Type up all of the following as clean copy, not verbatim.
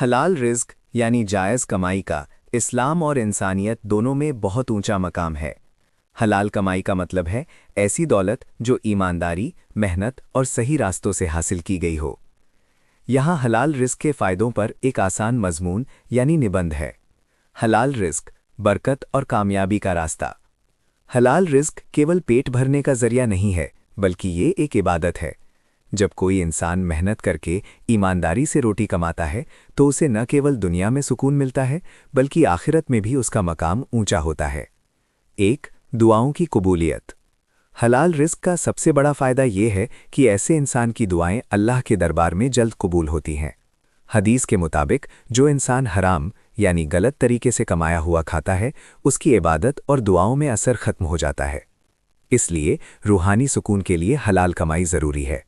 हलाल रिज़्क यानी जायज़ कमाई का इस्लाम और इंसानियत दोनों में बहुत ऊंचा मकाम है। हलाल कमाई का मतलब है ऐसी दौलत जो ईमानदारी, मेहनत और सही रास्तों से हासिल की गई हो। यहाँ हलाल रिज़्क के फ़ायदों पर एक आसान मज़मून यानी निबंध है। हलाल रिज़्क, बरकत और कामयाबी का रास्ता। हलाल रिज़्क केवल पेट भरने का ज़रिया नहीं है, बल्कि ये एक इबादत है। जब कोई इंसान मेहनत करके ईमानदारी से रोटी कमाता है तो उसे न केवल दुनिया में सुकून मिलता है, बल्कि आखिरत में भी उसका मकाम ऊंचा होता है। एक, दुआओं की कबूलियत। हलाल रिज़्क का सबसे बड़ा फ़ायदा ये है कि ऐसे इंसान की दुआएं अल्लाह के दरबार में जल्द कबूल होती हैं। हदीस के मुताबिक जो इंसान हराम यानी गलत तरीके से कमाया हुआ खाता है, उसकी इबादत और दुआओं में असर ख़त्म हो जाता है। इसलिए रूहानी सुकून के लिए हलाल कमाई ज़रूरी है।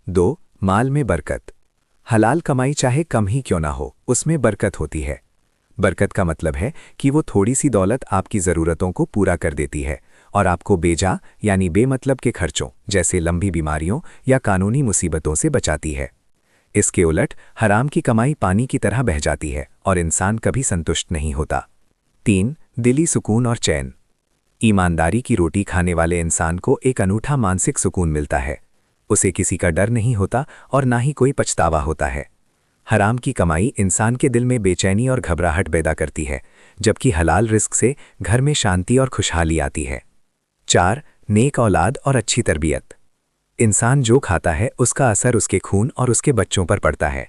2, माल में बरकत। हलाल कमाई चाहे कम ही क्यों ना हो, उसमें बरकत होती है। बरकत का मतलब है कि वो थोड़ी सी दौलत आपकी ज़रूरतों को पूरा कर देती है और आपको बेजा यानी बेमतलब के खर्चों जैसे लंबी बीमारियों या कानूनी मुसीबतों से बचाती है। इसके उलट हराम की कमाई पानी की तरह बह जाती है और इंसान कभी संतुष्ट नहीं होता। 3, दिली सुकून और चैन। ईमानदारी की रोटी खाने वाले इंसान को एक अनूठा मानसिक सुकून मिलता है। उसे किसी का डर नहीं होता और ना ही कोई पछतावा होता है। हराम की कमाई इंसान के दिल में बेचैनी और घबराहट पैदा करती है, जबकि हलाल रिज़्क से घर में शांति और खुशहाली आती है। 4, नेक औलाद और अच्छी तरबियत। इंसान जो खाता है उसका असर उसके खून और उसके बच्चों पर पड़ता है।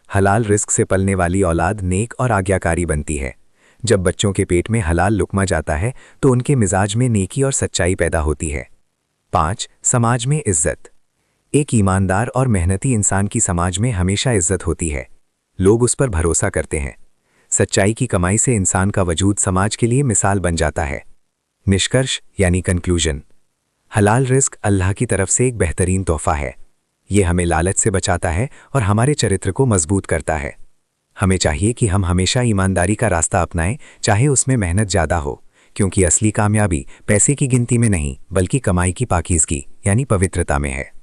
हलाल रिज़्क से पलने वाली औलाद नेक और आज्ञाकारी बनती है। जब बच्चों के पेट में हलाल लुक़मा जाता है तो उनके मिजाज में नेकी और सच्चाई पैदा होती है। 5, समाज में इज्जत। एक ईमानदार और मेहनती इंसान की समाज में हमेशा इज्जत होती है। लोग उस पर भरोसा करते हैं। सच्चाई की कमाई से इंसान का वजूद समाज के लिए मिसाल बन जाता है। निष्कर्ष यानी कंक्लूजन, हलाल रिज़्क अल्लाह की तरफ से एक बेहतरीन तोहफा है। ये हमें लालच से बचाता है और हमारे चरित्र को मजबूत करता है। हमें चाहिए कि हम हमेशा ईमानदारी का रास्ता अपनाएं, चाहे उसमें मेहनत ज़्यादा हो, क्योंकि असली कामयाबी पैसे की गिनती में नहीं, बल्कि कमाई की पाकीज़गी यानी पवित्रता में है।